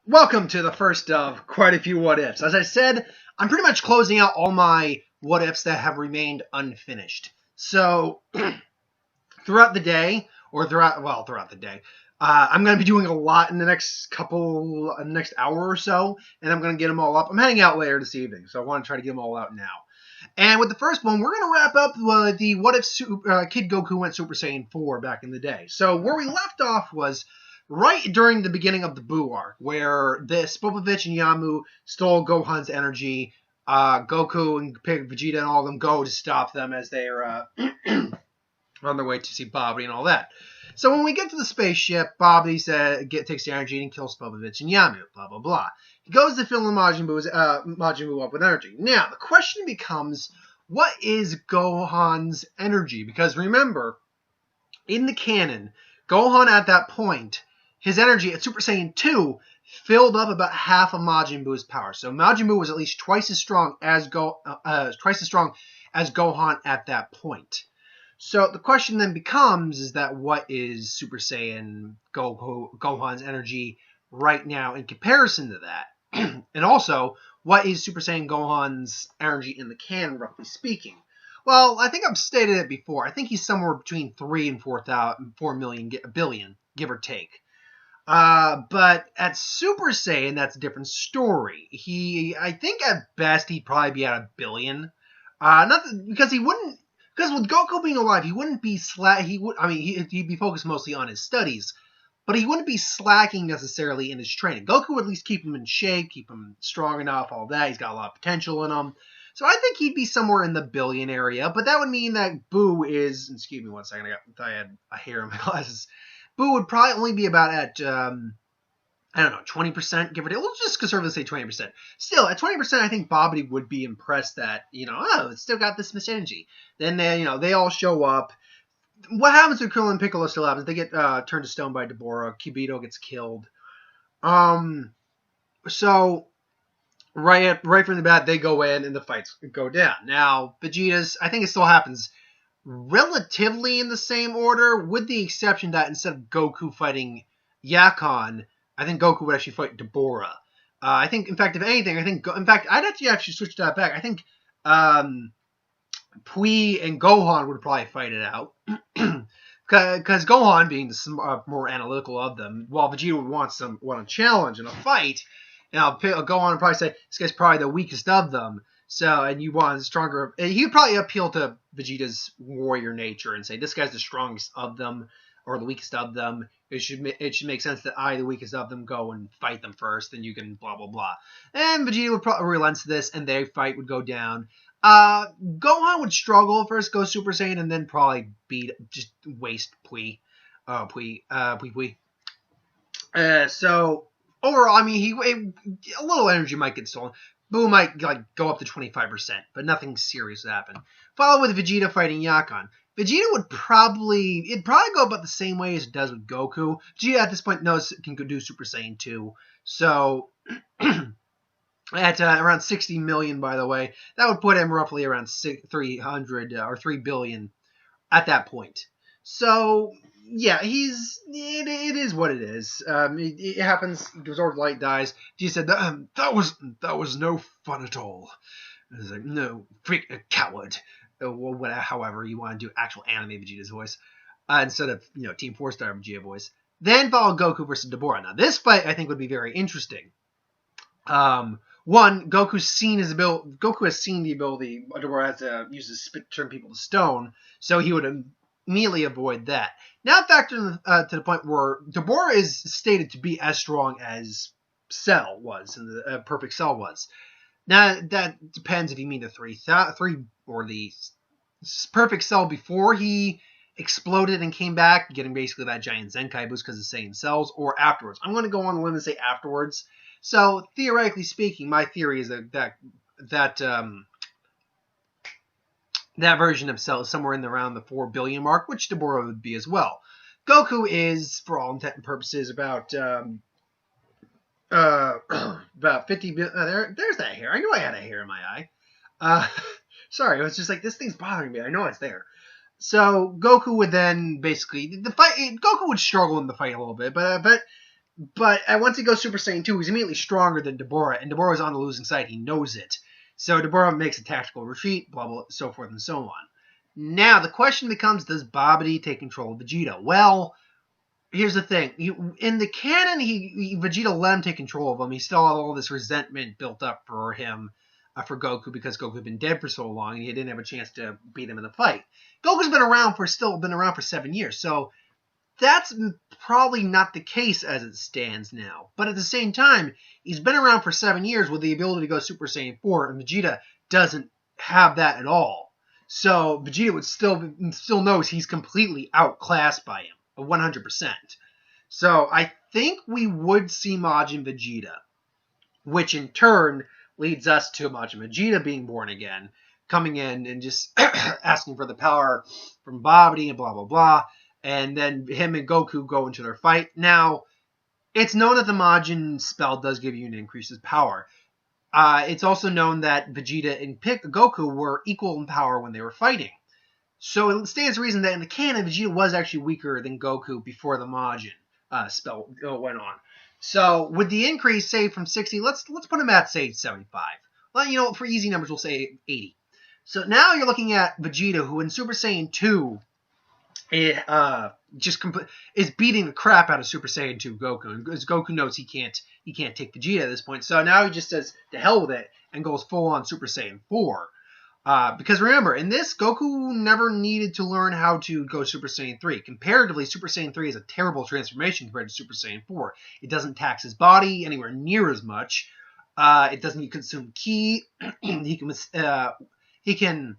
Welcome to the first of quite a few what ifs. As I said, I'm pretty much closing out all my what ifs that have remained unfinished. So throughout the day, throughout the day, I'm going to be doing a lot in the next hour or so, and I'm going to get them all up. I'm heading out later this evening, so I want to try to get them all out now. And with the first one, we're going to wrap up the what if Kid Goku went Super Saiyan 4 back in the day. So where we left off was right during the beginning of the Buu arc, where this Spopovich and Yamu stole Gohan's energy. Goku and Vegeta and all of them go to stop them as they're on their way to see Babidi and all that. So when we get to the spaceship, Babidi takes the energy and kills Spopovich and Yamu, blah, blah, blah. He goes to fill Majin Buu up with energy. Now, the question becomes, what is Gohan's energy? Because remember, in the canon, Gohan at that point, his energy at Super Saiyan 2 filled up about half of Majin Buu's power. So Majin Buu was at least twice as strong as Gohan at that point. So the question then becomes is that what is Super Saiyan Gohan's energy right now in comparison to that? And also, what is Super Saiyan Gohan's energy in the canon, roughly speaking? Well, I think I've stated it before. I think he's somewhere between 3 and 4 billion, give or take. But at Super Saiyan, that's a different story. I think at best he'd probably be at 1 billion. Because with Goku being alive, he wouldn't be he'd be focused mostly on his studies, but he wouldn't be slacking necessarily in his training. Goku would at least keep him in shape, keep him strong enough, all that. He's got a lot of potential in him. So I think he'd be somewhere in the billion area, but that would mean that Buu is, excuse me one second, I had a hair in my glasses. Buu would probably only be about at, 20%, give or take. Let's just conservatively say 20%. Still, at 20%, I think Babidi would be impressed that, it's still got this much energy. Then they all show up. What happens with Krillin and Piccolo still happens. They get turned to stone by Deborah. Kibito gets killed. So right from the bat, they go in and the fights go down. Now, Vegeta's, I think it still happens relatively in the same order, with the exception that instead of Goku fighting Yakon, I think Goku would actually fight Deborah. I think, in fact, if anything, I'd actually switch that back. I think Pui and Gohan would probably fight it out. Because Gohan, being the more analytical of them, while Vegeta would want a challenge and a fight, Gohan would probably say, this guy's probably the weakest of them. So, and you want stronger. He would probably appeal to Vegeta's warrior nature and say, this guy's the strongest of them, or the weakest of them. It should make sense that I, the weakest of them, go and fight them first, and you can blah, blah, blah. And Vegeta would probably relent to this, and their fight would go down. Gohan would struggle first, go Super Saiyan, and then probably just waste Pui. So, overall, I mean, a little energy might get stolen. Buu might go up to 25%, but nothing serious would happen. Followed with Vegeta fighting Yakon. Vegeta it'd probably go about the same way as it does with Goku. Vegeta at this point knows it can go do Super Saiyan 2. So, at around 60 million, by the way, that would put him roughly around 300 or 3 billion at that point. So, yeah, it is what it is. It happens. Absorbed light dies. Vegeta said that was no fun at all. It was like, no, freak, a coward. However you want to do actual anime Vegeta's voice instead of Team 4-Star Vegeta voice. Then followed Goku versus Deborah. Now this fight I think would be very interesting. One, Goku has seen the ability Deborah has to use his spit to turn people to stone, so he would immediately avoid that. Now factor to the point where Deborah is stated to be as strong as Cell was, and the Perfect Cell was. Now that depends if you mean the three or the Perfect Cell before he exploded and came back, getting basically that giant Zenkai boost because of Saiyan cells, or afterwards. I'm going to go on a limb and say afterwards. So theoretically speaking, my theory is that version of Cell is somewhere in around the 4 billion mark, which Deborah would be as well. Goku is, for all intent and purposes, about 50 billion. There's that hair. I knew I had a hair in my eye. Sorry, it was just like, this thing's bothering me. I know it's there. So Goku would then basically Goku would struggle in the fight a little bit, but But once he goes Super Saiyan 2, he's immediately stronger than Deborah, and Deborah's on the losing side. He knows it. So Deborah makes a tactical retreat, blah, blah, so forth and so on. Now, the question becomes, does Babidi take control of Vegeta? Well, here's the thing. In the canon, Vegeta let him take control of him. He still had all this resentment built up for him, for Goku, because Goku had been dead for so long, and he didn't have a chance to beat him in the fight. Goku's been around for 7 years, so that's probably not the case as it stands now. But at the same time, he's been around for 7 years with the ability to go Super Saiyan 4, and Vegeta doesn't have that at all. So Vegeta would still knows he's completely outclassed by him, 100%. So I think we would see Majin Vegeta, which in turn leads us to Majin Vegeta being born again, coming in and just asking for the power from Babidi and blah, blah, blah. And then him and Goku go into their fight. Now, it's known that the Majin spell does give you an increase in power. It's also known that Vegeta and Goku were equal in power when they were fighting. So it stands to reason that in the canon, Vegeta was actually weaker than Goku before the Majin spell went on. So with the increase, say from 60, let's put him at, say, 75. Well, for easy numbers, we'll say 80. So now you're looking at Vegeta, who in Super Saiyan 2 is beating the crap out of Super Saiyan 2 Goku. And because Goku knows he can't take Vegeta at this point. So now he just says, to hell with it, and goes full on Super Saiyan 4. Because remember, in this, Goku never needed to learn how to go Super Saiyan 3. Comparatively, Super Saiyan 3 is a terrible transformation compared to Super Saiyan 4. It doesn't tax his body anywhere near as much. It doesn't consume ki. He can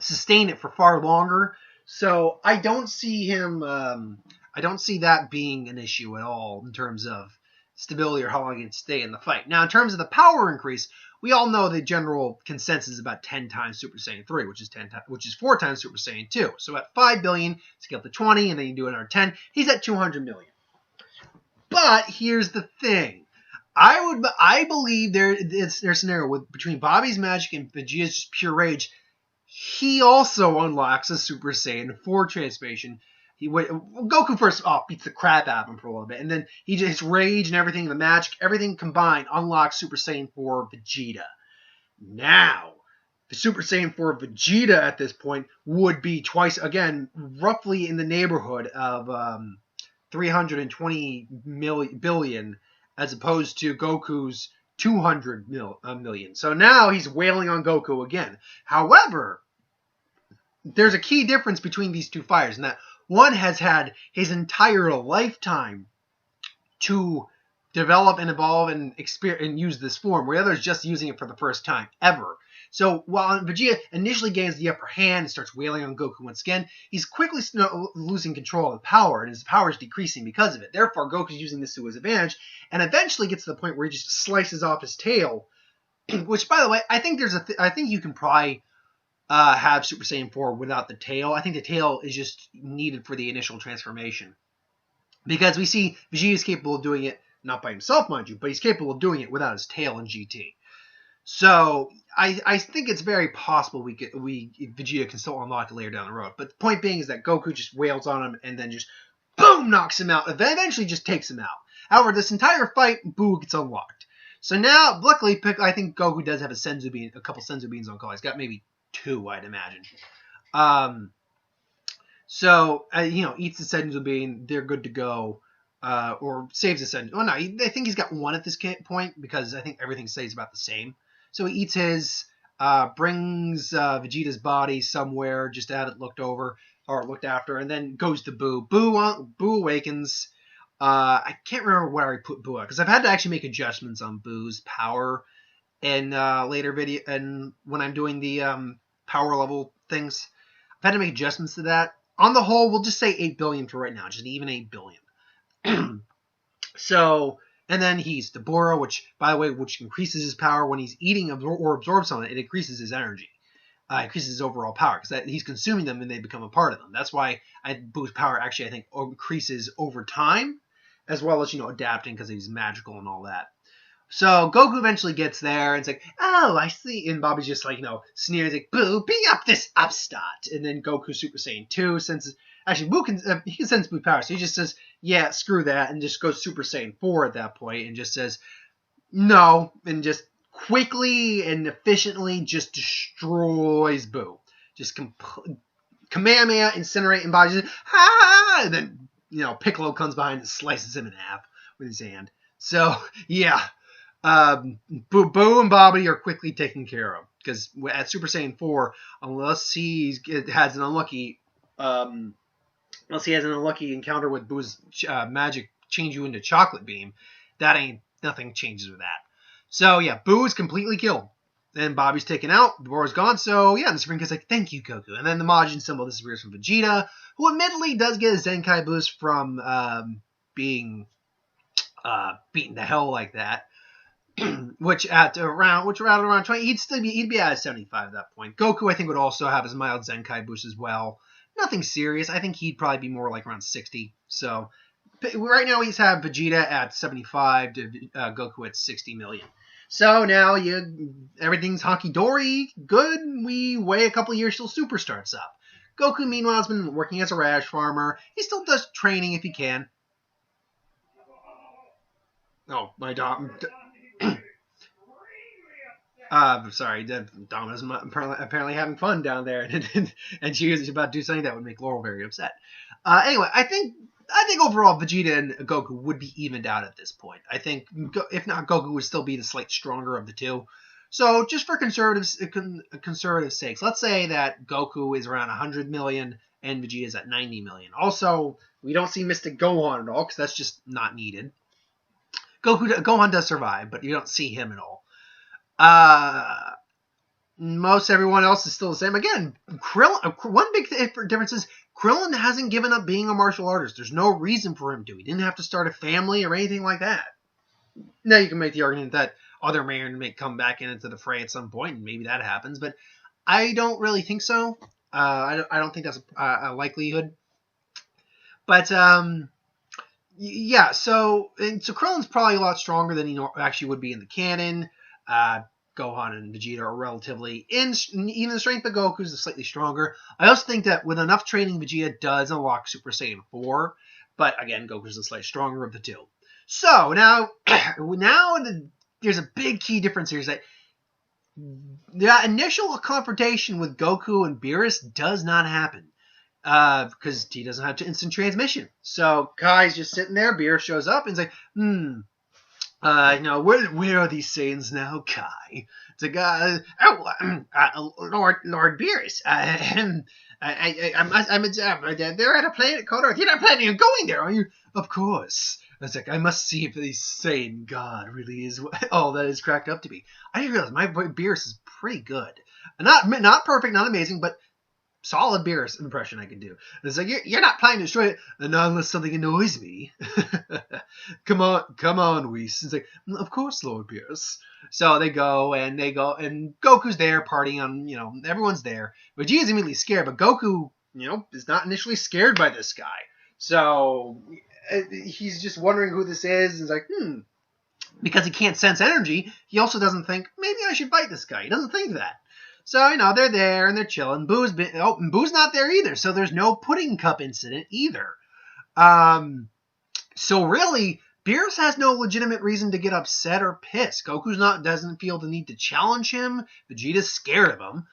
sustain it for far longer. So I don't see him. I don't see that being an issue at all in terms of stability or how long he can stay in the fight. Now, in terms of the power increase, we all know the general consensus is about 10 times Super Saiyan 3, which is 4 times Super Saiyan 2. So at 5 billion, scale to 20, and then you do another 10. He's at 200 million. But here's the thing. I believe there's a scenario between Bobby's magic and Vegeta's pure rage. He also unlocks a Super Saiyan 4 transformation. Goku first off beats the crap out of him for a little bit, and then his rage and everything, the magic, everything combined unlocks Super Saiyan 4 Vegeta. Now, the Super Saiyan 4 Vegeta at this point would be twice, again, roughly in the neighborhood of 320 billion, as opposed to Goku's 200 million. So now he's wailing on Goku again. However, there's a key difference between these two fighters, and that one has had his entire lifetime to develop and evolve and use this form, where the other is just using it for the first time ever. So while Vegeta initially gains the upper hand and starts wailing on Goku once again, he's quickly losing control of the power, and his power is decreasing because of it. Therefore, Goku's using this to his advantage, and eventually gets to the point where he just slices off his tail. Which, by the way, I think I think you can probably have Super Saiyan 4 without the tail. I think the tail is just needed for the initial transformation, because we see Vegeta is capable of doing it, not by himself, mind you, but he's capable of doing it without his tail in GT. So I think it's very possible Vegeta can still unlock it later down the road. But the point being is that Goku just wails on him and then just boom knocks him out. Eventually just takes him out. However, this entire fight, Buu gets unlocked. So now, luckily, I think Goku does have a couple Senzu beans on call. He's got maybe 2, I'd imagine. So eats the Senzu bean. They're good to go. Or saves the Senzu. Oh no, I think he's got 1 at this point, because I think everything stays about the same. So he eats his, brings Vegeta's body somewhere, just had it looked after, and then goes to Buu. Buu awakens. I can't remember where I put Buu, because I've had to actually make adjustments on Buu's power in later video, and when I'm doing the power level things, I've had to make adjustments to that. On the whole, we'll just say 8 billion for right now, just even 8 billion. So, and then he's Deborah, which, by the way, which increases his power when he's eating or absorbs something. It increases his energy. Increases his overall power, because he's consuming them and they become a part of them. That's why Boo's power actually, I think, increases over time, as well as, adapting because he's magical and all that. So Goku eventually gets there and it's like, oh, I see. And Bobby's just like, sneers like, Buu, be up this upstart. And then Goku Super Saiyan 2 senses, actually, Buu can sense Buu power. So he just says, yeah, screw that, and just goes Super Saiyan 4 at that point and just says, no, and just quickly and efficiently just destroys Buu. Just Kamehameha, incinerate, and body, and then, Piccolo comes behind and slices him in half with his hand. So, yeah, Buu and Babidi are quickly taken care of, because at Super Saiyan 4, unless he has an unlucky encounter with Boo's magic change you into Chocolate Beam, nothing changes with that. So yeah, Buu is completely killed. Then Babidi's taken out, Boo's gone, so yeah, the Supreme Kid's like, thank you, Goku. And then the Majin symbol disappears from Vegeta, who admittedly does get a Zenkai boost from being beaten to hell like that. which around 20, he'd be at 75 at that point. Goku, I think, would also have his mild Zenkai boost as well. Nothing serious. I think he'd probably be more like around 60. So right now he's had Vegeta at 75 to Goku at 60 million. So now everything's honky-dory, good. We wait a couple years till Super starts up. Goku, meanwhile, has been working as a radish farmer. He still does training if he can. Oh, my dog. Sorry, Dama's apparently having fun down there, and she was about to do something that would make Laurel very upset. Anyway, I think overall Vegeta and Goku would be evened out at this point. I think if not, Goku would still be the slightly stronger of the two. So just for conservative sakes, let's say that Goku is around 100 million and Vegeta is at 90 million. Also, we don't see Mystic Gohan at all because that's just not needed. Gohan does survive, but you don't see him at all. Most everyone else is still the same. Again, one big difference is Krillin hasn't given up being a martial artist. There's no reason for him to. He didn't have to start a family or anything like that. Now you can make the argument that other man may come back into the fray at some point, and maybe that happens, but I don't really think so. I don't think that's a likelihood. But yeah, so Krillin's probably a lot stronger than he actually would be in the canon. Gohan and Vegeta are relatively in even strength, but Goku's slightly stronger. I also think that with enough training, Vegeta does unlock Super Saiyan 4, but again, Goku's the slightly stronger of the two. So now there's a big key difference here, is that the initial confrontation with Goku and Beerus does not happen. Because he doesn't have instant transmission. So Kai's just sitting there, Beerus shows up, and he's like, where are these Saiyans now, Kai? It's like, Lord Beerus, they're at a planet called Earth. You're not planning on going there, are you? Of course. It's like, I must see if the Saiyan God really is all that is cracked up to be. I didn't realize my boy Beerus is pretty good. Not perfect, not amazing, but solid Beerus impression I can do. And it's like, you're not planning to destroy it, not unless something annoys me. Come on, Whis. It's like, of course, Lord Beerus. So they go, and Goku's there partying on, everyone's there. Vegeta's immediately scared, but Goku, is not initially scared by this guy. So he's just wondering who this is, and he's like, because he can't sense energy, he also doesn't think, maybe I should fight this guy. He doesn't think that. So, they're there and they're chilling. Boo's not there either, so there's no pudding cup incident either. So really, Beerus has no legitimate reason to get upset or pissed. Goku doesn't feel the need to challenge him. Vegeta's scared of him.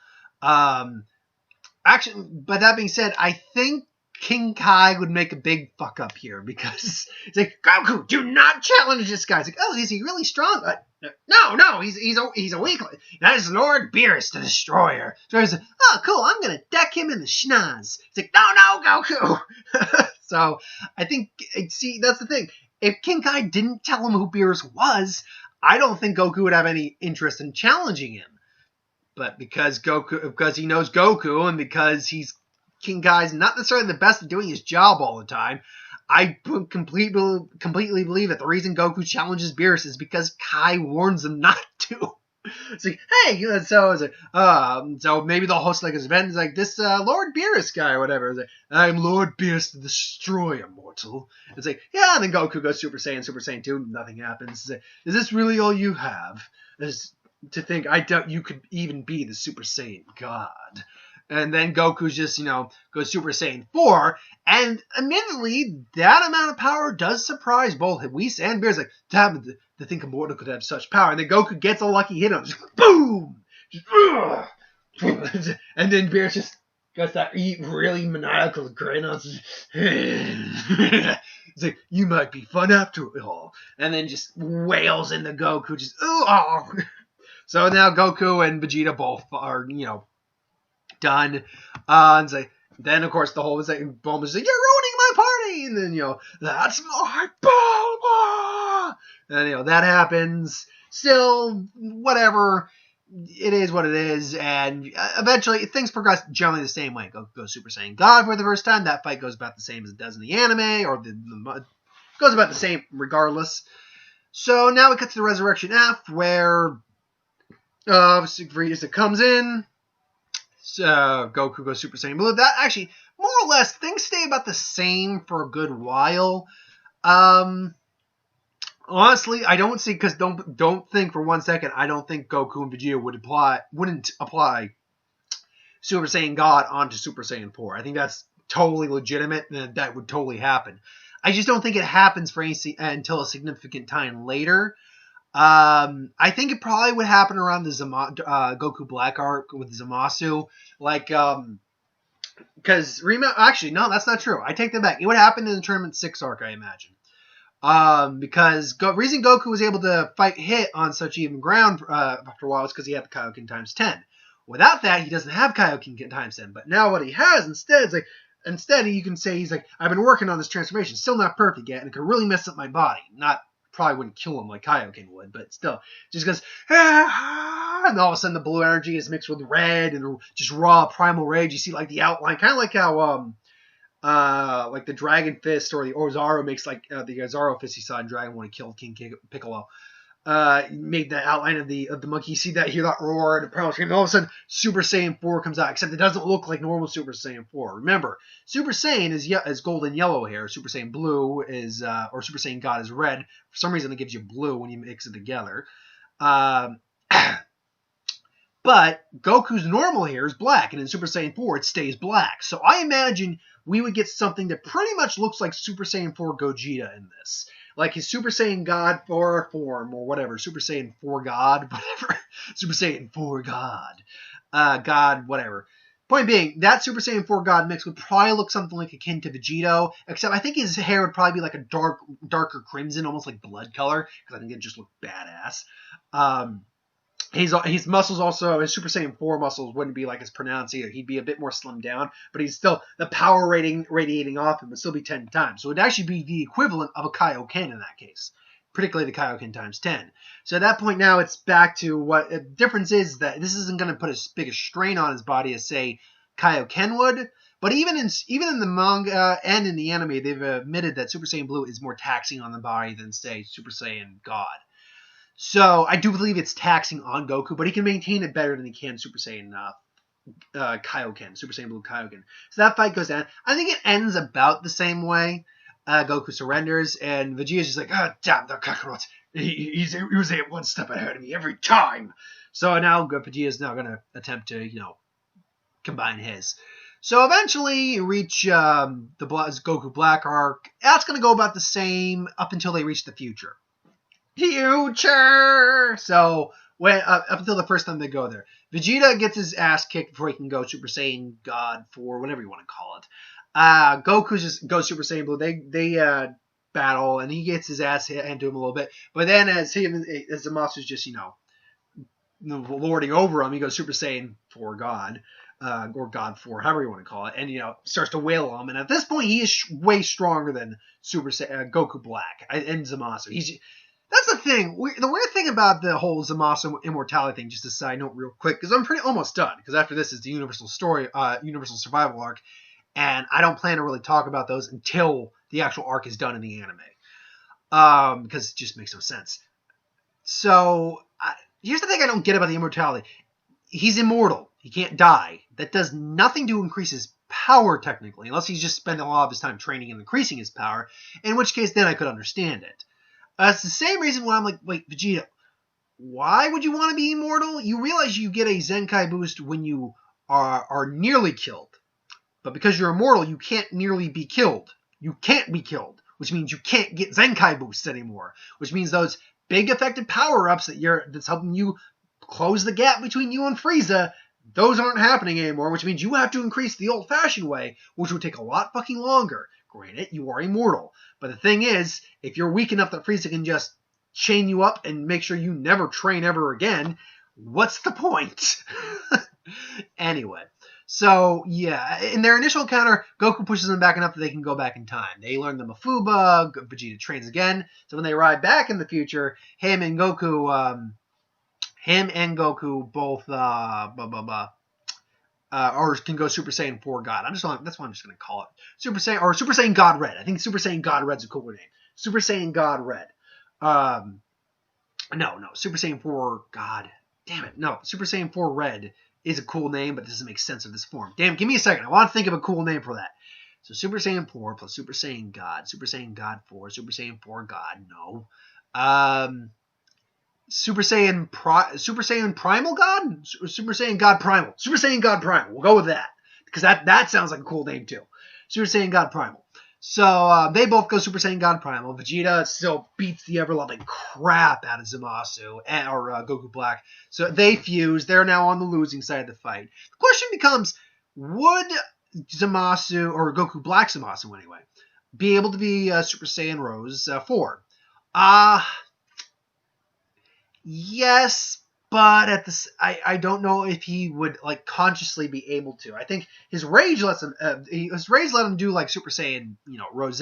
Actually, but that being said, I think King Kai would make a big fuck up here, because it's like, Goku, do not challenge this guy. It's like, oh, is he really strong? No, he's a weakling. That is Lord Beerus, the Destroyer. So he's like, oh, cool, I'm gonna deck him in the schnoz. It's like, no, Goku. So I think, see, that's the thing. If King Kai didn't tell him who Beerus was, I don't think Goku would have any interest in challenging him. But because he knows Goku, and because King Kai's not necessarily the best at doing his job all the time, I completely believe that the reason Goku challenges Beerus is because Kai warns him not to. It's like, hey, so it's like, so maybe they'll host like this event. It's like, this Lord Beerus guy or whatever. It's like, I'm Lord Beerus the Destroyer, mortal. It's like, yeah, and then Goku goes Super Saiyan 2, nothing happens. It's like, is this really all you have? To think, I doubt you could even be the Super Saiyan God. And then Goku's just, goes Super Saiyan 4. And admittedly, that amount of power does surprise both Whis and Beerus. Like, damn, to think a mortal could have such power. And then Goku gets a lucky hit on him. Just, boom! Just, and then Beerus just got that really maniacal grin on his It's like, you might be fun after all. And then just wails into Goku. Just, oh. So now Goku and Vegeta both are, done. And like, then, of course, the whole Bulma is like, you're ruining my party. And then, that's my Bulma. And, that happens. Still, whatever. It is what it is. And eventually, things progress generally the same way. Goes Super Saiyan God for the first time. That fight goes about the same as it does in the anime. Or goes about the same regardless. So now we cut to the Resurrection F, where Vegeta comes in. Goku goes Super Saiyan Blue. That actually, more or less, things stay about the same for a good while. Honestly, I don't see, because don't think for 1 second, I don't think Goku and Vegeta wouldn't apply Super Saiyan God onto Super Saiyan 4. I think that's totally legitimate, and that would totally happen. I just don't think it happens for until a significant time later. I think it probably would happen around the Goku Black arc with Zamasu. Like, because actually, no, that's not true. I take that back. It would happen in the Tournament 6 arc, I imagine. Because reason Goku was able to hit on such even ground after a while is because he had the Kaioken times 10. Without that, he doesn't have Kaioken times 10. But now what he has instead is instead you can say he's like, I've been working on this transformation, still not perfect yet, and it could really mess up my body. Probably wouldn't kill him like Kaioken would, but still, just goes, and all of a sudden the blue energy is mixed with red and just raw primal rage. You see like the outline, kind of like how like the Dragon Fist or the Ozaru makes like the Ozaru Fist he saw in Dragon when he killed King Piccolo. Made the outline of the monkey. You see that, hear that roar, and all of a sudden Super Saiyan 4 comes out, except it doesn't look like normal Super Saiyan 4. Remember, Super Saiyan is golden yellow hair. Super Saiyan Blue is, or Super Saiyan God is red. For some reason, it gives you blue when you mix it together. But Goku's normal hair is black, and in Super Saiyan 4, it stays black. So I imagine we would get something that pretty much looks like Super Saiyan 4 Gogeta in this. Like his Super Saiyan God 4 form, or whatever. Super Saiyan 4 God, whatever. Super Saiyan 4 God. God, whatever. Point being, that Super Saiyan 4 God mix would probably look something like akin to Vegito, except I think his hair would probably be like a darker crimson, almost like blood color, because I think it'd just look badass. His muscles also, his Super Saiyan 4 muscles wouldn't be like as pronounced either. He'd be a bit more slimmed down, but he's still, the power radiating off him would still be 10 times. So it would actually be the equivalent of a Kaioken in that case, particularly the Kaioken times 10. So at that point now it's back to what the difference is that this isn't going to put as big a strain on his body as, say, Kaioken would. But even in the manga and in the anime, they've admitted that Super Saiyan Blue is more taxing on the body than, say, Super Saiyan God. So I do believe it's taxing on Goku, but he can maintain it better than he can Super Saiyan Kaioken, Super Saiyan Blue Kaioken. So that fight goes down. I think it ends about the same way. Goku surrenders, and Vegeta's just like, oh, damn, the Kakarot. He was one step ahead of me every time. So now Vegeta's now going to attempt to, combine his. So eventually you reach the Goku Black arc. That's going to go about the same up until they reach the future. So up until the first time they go there, Vegeta gets his ass kicked before he can go Super Saiyan God 4, whatever you want to call it. Goku just goes Super Saiyan Blue. They battle, and he gets his ass handed to him a little bit. But then as the monster's just lording over him, he goes Super Saiyan 4 God. Or God 4, however you want to call it, and starts to wail on him. And at this point, he is way stronger than Super Goku Black and Zamasu. That's the thing. The weird thing about the whole Zamasu immortality thing, just a side note real quick, because I'm almost done, because after this is the Universal Survival arc, and I don't plan to really talk about those until the actual arc is done in the anime, because it just makes no sense. So, here's the thing I don't get about the immortality. He's immortal. He can't die. That does nothing to increase his power, technically, unless he's just spending a lot of his time training and increasing his power, in which case then I could understand it. It's the same reason why I'm like, wait, Vegeta, why would you want to be immortal? You realize you get a Zenkai boost when you are nearly killed. But because you're immortal, you can't nearly be killed. You can't be killed, which means you can't get Zenkai boosts anymore, which means those big effective power-ups that's helping you close the gap between you and Frieza, those aren't happening anymore, which means you have to increase the old-fashioned way, which would take a lot fucking longer. Granted, you are immortal. But the thing is, if you're weak enough that Frieza can just chain you up and make sure you never train ever again, what's the point? Anyway. So, yeah, in their initial encounter, Goku pushes them back enough that they can go back in time. They learn the Mafuba, Vegeta trains again, so when they arrive back in the future, him and Goku both, or can go Super Saiyan 4 God. That's what I'm just going to call it. Super Saiyan God Red. I think Super Saiyan God Red's a cooler name. Super Saiyan God Red. No, Super Saiyan 4 God. Damn it, no, Super Saiyan 4 Red is a cool name, but it doesn't make sense of this form. Damn, give me a second. I want to think of a cool name for that. So Super Saiyan 4 plus Super Saiyan God 4, Super Saiyan 4 God, no. Super Saiyan Primal God? Super Saiyan God Primal. Super Saiyan God Primal. We'll go with that. Because that sounds like a cool name too. Super Saiyan God Primal. So they both go Super Saiyan God Primal. Vegeta still beats the ever-loving crap out of Zamasu or Goku Black. So they fuse. They're now on the losing side of the fight. The question becomes, would Zamasu, or Goku Black Zamasu anyway, be able to be Super Saiyan Rose 4? Yes, but I don't know if he would like consciously be able to. I think his rage lets him. His rage let him do like Super Saiyan, Rose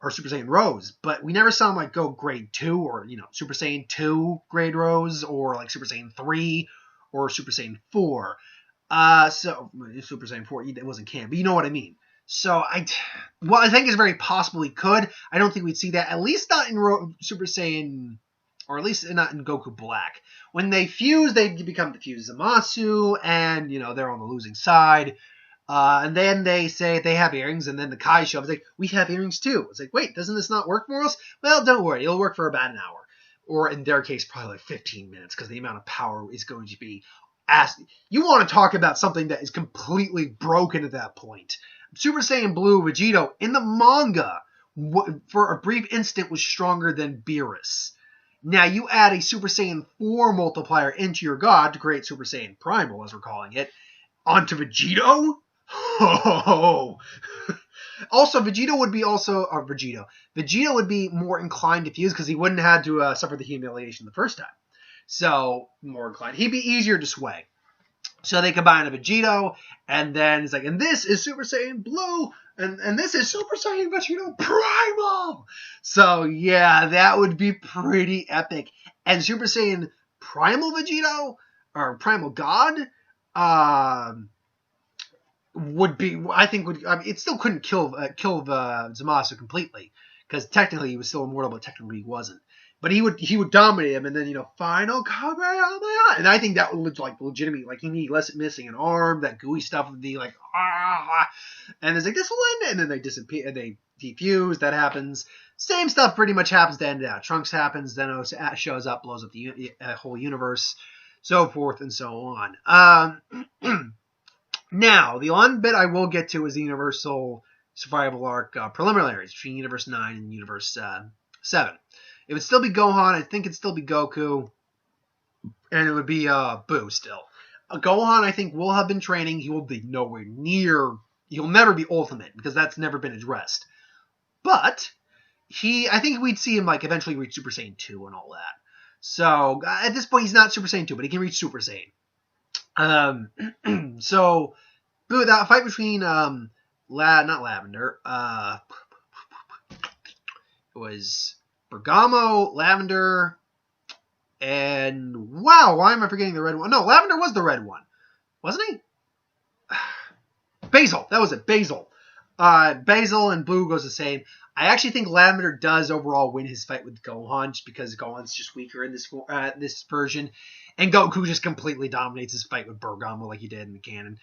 or Super Saiyan Rose, but we never saw him like go Grade 2 or Super Saiyan 2 Grade Rose or like Super Saiyan 3 or Super Saiyan 4. So Super Saiyan 4 it wasn't canon, but you know what I mean. So I think it's very possible he could. I don't think we'd see that, at least not in Super Saiyan. Or at least not in Goku Black. When they fuse, they become the fused Zamasu, and, they're on the losing side. And then they say they have earrings, and then the Kai show up. It's like, we have earrings too. It's like, wait, doesn't this not work for us? Well, don't worry. It'll work for about an hour. Or in their case, probably like 15 minutes, because the amount of power is going to be you want to talk about something that is completely broken at that point. Super Saiyan Blue Vegeta, in the manga, for a brief instant, was stronger than Beerus. Now, you add a Super Saiyan 4 multiplier into your god to create Super Saiyan Primal, as we're calling it, onto Vegito? Oh! Also, Vegeta would be more inclined to fuse because he wouldn't have to suffer the humiliation the first time. So, more inclined. He'd be easier to sway. So they combine a Vegito, and then it's like, and this is Super Saiyan Blue, and this is Super Saiyan Vegito Primal. So yeah, that would be pretty epic. And Super Saiyan Primal Vegito, or Primal God, it still couldn't kill Zamasu completely, because technically he was still immortal, but technically he wasn't. But he would dominate him, and then final Kamehameha, and I think that would look like legitimate. Like he missing an arm, that gooey stuff would be like and it's like this will end, and then they disappear, and they defuse. That happens. Same stuff pretty much happens to end it out. Trunks happens, Zenos shows up, blows up the whole universe, so forth and so on. Now the one bit I will get to is the Universal Survival Arc preliminaries between Universe 9 and Universe 7. It would still be Gohan. I think it'd still be Goku. And it would be Buu still. Gohan, I think, will have been training. He will be nowhere near... He'll never be Ultimate, because that's never been addressed. But, I think we'd see him, eventually reach Super Saiyan 2 and all that. So, at this point, he's not Super Saiyan 2, but he can reach Super Saiyan. So, Buu, that fight between, not Lavender, it was... Bergamo, Lavender, and wow, why am I forgetting the red one? No, Lavender was the red one, wasn't he? Basil, that was it, Basil. Basil and Blue goes the same. I actually think Lavender does overall win his fight with Gohan, just because Gohan's just weaker in this version, and Goku just completely dominates his fight with Bergamo like he did in the canon.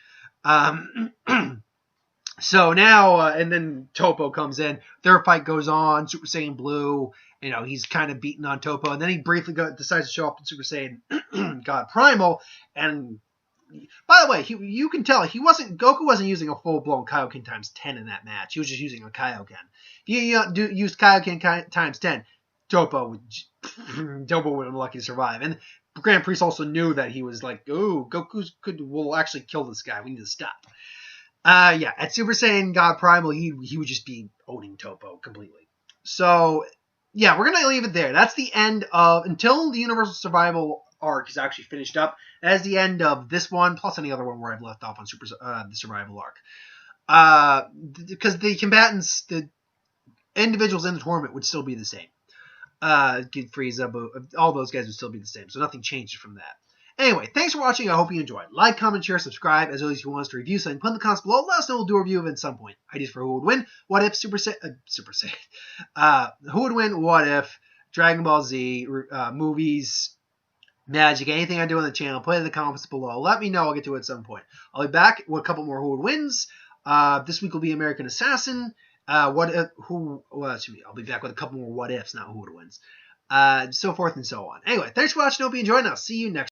So now, and then Topo comes in. Their fight goes on. Super Saiyan Blue, he's kind of beaten on Topo. And then he briefly decides to show up in Super Saiyan God Primal. And By the way, you can tell Goku wasn't using a full blown Kaioken times 10 in that match. He was just using a Kaioken. If you used Kaioken times 10, Toppo would have been lucky to survive. And Grand Priest also knew that he was like, oh, Goku will actually kill this guy. We need to stop. Yeah, at Super Saiyan God Primal, he would just be owning Toppo completely. So, yeah, we're going to leave it there. That's the end of, until the Universal Survival arc is actually finished up, that is the end of this one, plus any other one where I've left off on the Survival arc. Because the combatants, the individuals in the tournament would still be the same. Kid Frieza, all those guys would still be the same, so nothing changed from that. Anyway, thanks for watching. I hope you enjoyed. Like, comment, share, subscribe. As always, if you want us to review something, put in the comments below. Let us know. We'll do a review of it at some point. Ideas for who would win, what if, Super Saiyan. Who would win, what if, Dragon Ball Z, movies, magic, anything I do on the channel, put it in the comments below. Let me know. I'll get to it at some point. I'll be back with a couple more who would wins. This week will be American Assassin. I'll be back with a couple more what ifs, not who would wins. So forth and so on. Anyway, thanks for watching. Hope you enjoyed, and I'll see you next time.